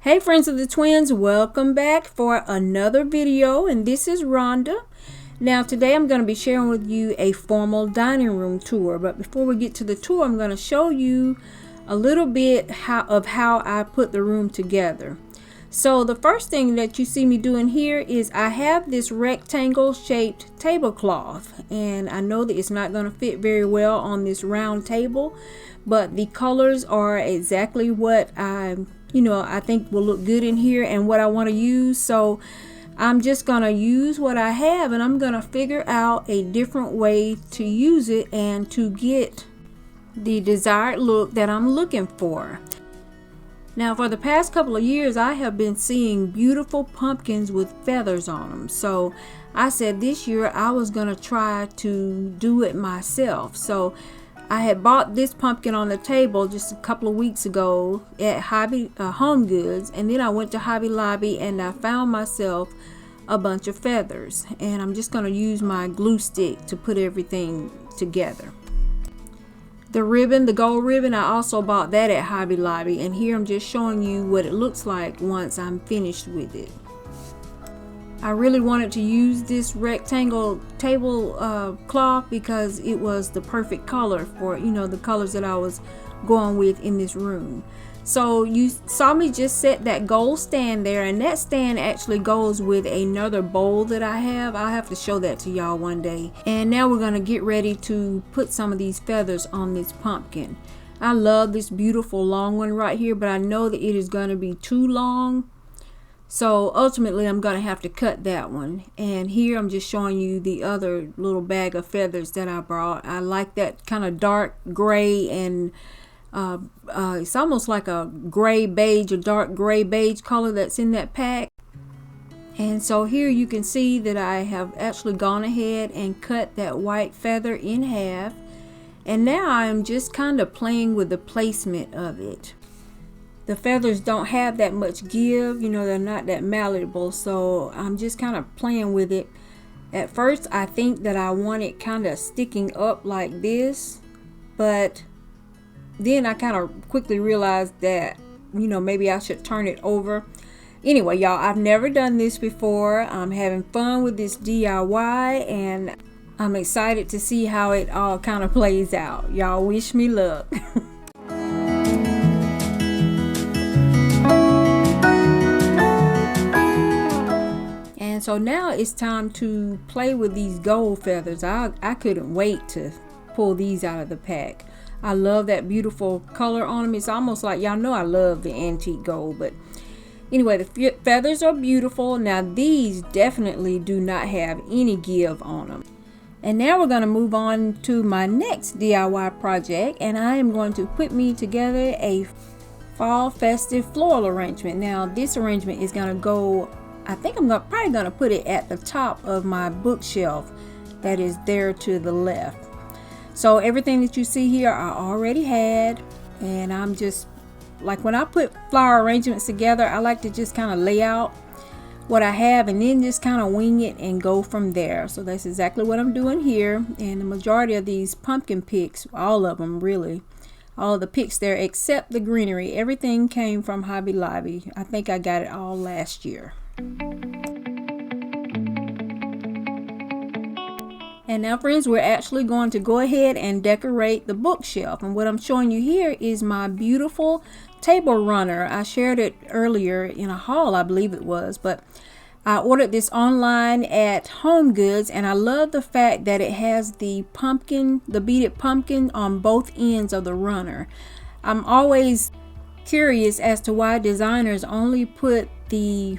Hey friends of the twins, welcome back for another video, and this is Rhonda. Now today I'm going to be sharing with you a formal dining room tour, but before we get to the tour I'm going to show you a little bit of how I put the room together. So the first thing that you see me doing here is I have this rectangle shaped tablecloth, and I know that it's not going to fit very well on this round table, but the colors are exactly what I think will look good in here and what I want to use. So I'm just going to use what I have, and I'm going to figure out a different way to use it and to get the desired look that I'm looking for. Now for the past couple of years I have been seeing beautiful pumpkins with feathers on them. So I said this year I was going to try to do it myself. So I had bought this pumpkin on the table just a couple of weeks ago at Home Goods, and then I went to Hobby Lobby and I found myself a bunch of feathers, and I'm just going to use my glue stick to put everything together. The ribbon, the gold ribbon, I also bought that at Hobby Lobby, and here I'm just showing you what it looks like once I'm finished with it. I really wanted to use this rectangle table cloth because it was the perfect color for the colors that I was going with in this room. So you saw me just set that gold stand there, and that stand actually goes with another bowl that I have. I'll have to show that to y'all one day. And now we're going to get ready to put some of these feathers on this pumpkin. I love this beautiful long one right here, but I know that it is going to be too long. So ultimately I'm going to have to cut that one. And here I'm just showing you the other little bag of feathers that I brought. I like that kind of dark gray, and it's almost like a gray beige, a dark gray beige color that's in that pack. And so here you can see that I have actually gone ahead and cut that white feather in half. And now I'm just kind of playing with the placement of it. The feathers don't have that much give, they're not that malleable, so I'm just kind of playing with it. At first I think that I want it kind of sticking up like this, but then I kind of quickly realized that maybe I should turn it over. Anyway, y'all, I've never done this before. I'm having fun with this DIY, and I'm excited to see how it all kind of plays out. Y'all wish me luck. And so now it's time to play with these gold feathers. I couldn't wait to pull these out of the pack. I love that beautiful color on them. It's almost like, y'all know I love the antique gold, but anyway, the feathers are beautiful. Now these definitely do not have any give on them. And now we're going to move on to my next DIY project, and I am going to put me together a fall festive floral arrangement. Now this arrangement is going to go, I think I'm probably going to put it at the top of my bookshelf that is there to the left. So everything that you see here I already had, and I'm just like, when I put flower arrangements together, I like to just kind of lay out what I have and then just kind of wing it and go from there. So that's exactly what I'm doing here. And the majority of these pumpkin picks, all of them really, all of the picks there except the greenery, everything came from Hobby Lobby. I think I got it all last year. And now friends, we're actually going to go ahead and decorate the bookshelf. And what I'm showing you here is my beautiful table runner. I shared it earlier in a haul, I believe it was, but I ordered this online at Home Goods, and I love the fact that it has the pumpkin, the beaded pumpkin on both ends of the runner. I'm always curious as to why designers only put the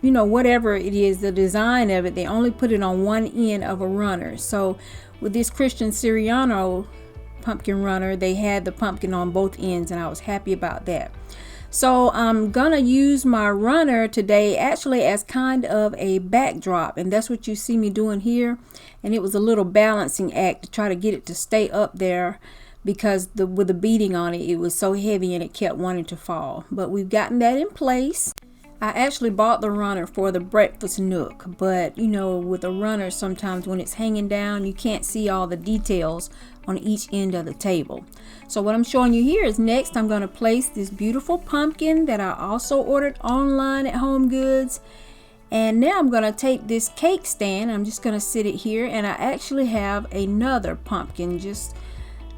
whatever it is, the design of it, they only put it on one end of a runner. So with this Christian Siriano pumpkin runner, they had the pumpkin on both ends, and I was happy about that. So I'm gonna use my runner today actually as kind of a backdrop, and that's what you see me doing here. And it was a little balancing act to try to get it to stay up there, because with the beading on it, it was so heavy and it kept wanting to fall. But we've gotten that in place. I actually bought the runner for the breakfast nook, but you know, with a runner, sometimes when it's hanging down, you can't see all the details on each end of the table. So what I'm showing you here is next I'm going to place this beautiful pumpkin that I also ordered online at HomeGoods. And now I'm going to take this cake stand. I'm just going to sit it here, and I actually have another pumpkin.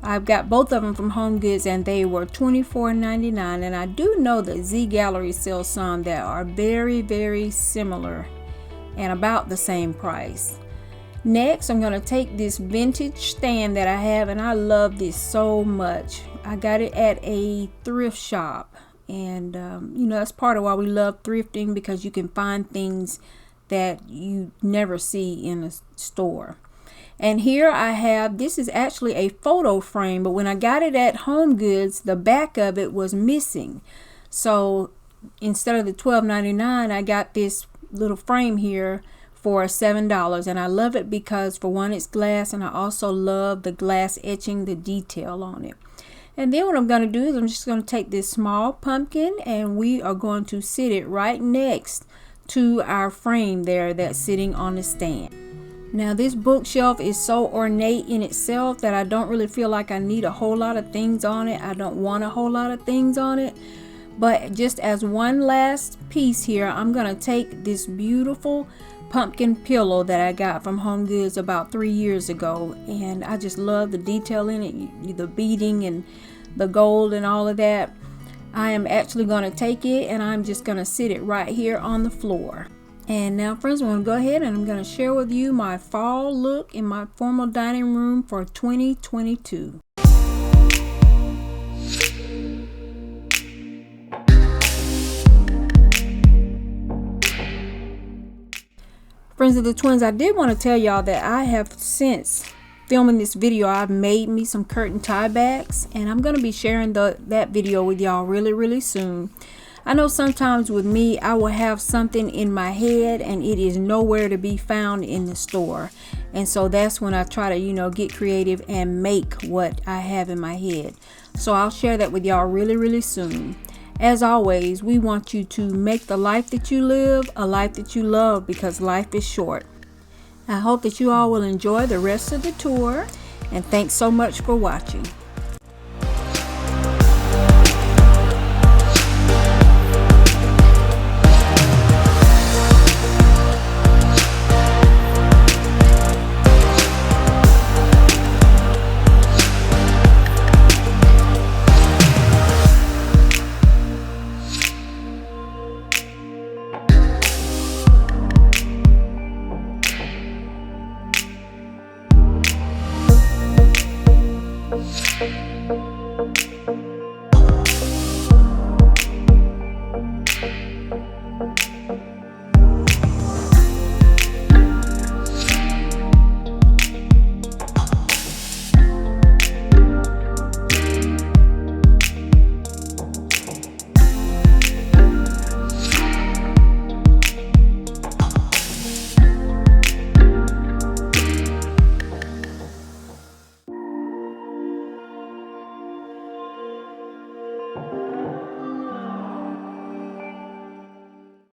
I've got both of them from HomeGoods, and they were $24.99. And I do know that Z Gallerie sells some that are very, very similar and about the same price. Next, I'm going to take this vintage stand that I have, and I love this so much. I got it at a thrift shop. And you know, that's part of why we love thrifting, because you can find things that you never see in a store. And here I have, this is actually a photo frame, but when I got it at HomeGoods, the back of it was missing. So instead of the $12.99, I got this little frame here for $7. And I love it because, for one, it's glass, and I also love the glass etching, the detail on it. And then what I'm going to do is I'm just going to take this small pumpkin, and we are going to sit it right next to our frame there that's sitting on the stand. Now this bookshelf is so ornate in itself that I don't really feel like I need a whole lot of things on it. I don't want a whole lot of things on it. But just as one last piece here, I'm going to take this beautiful pumpkin pillow that I got from HomeGoods about 3 years ago, and I just love the detail in it, the beading and the gold and all of that. I am actually going to take it, and I'm just going to sit it right here on the floor. And now, friends, I'm going to go ahead and I'm going to share with you my fall look in my formal dining room for 2022. Friends of the Twins, I did want to tell y'all that I have, since filming this video, I've made me some curtain tie backs, and I'm going to be sharing that video with y'all really soon. I know sometimes with me, I will have something in my head and it is nowhere to be found in the store. And so that's when I try to, you know, get creative and make what I have in my head. So I'll share that with y'all really soon. As always, we want you to make the life that you live a life that you love, because life is short. I hope that you all will enjoy the rest of the tour, and thanks so much for watching.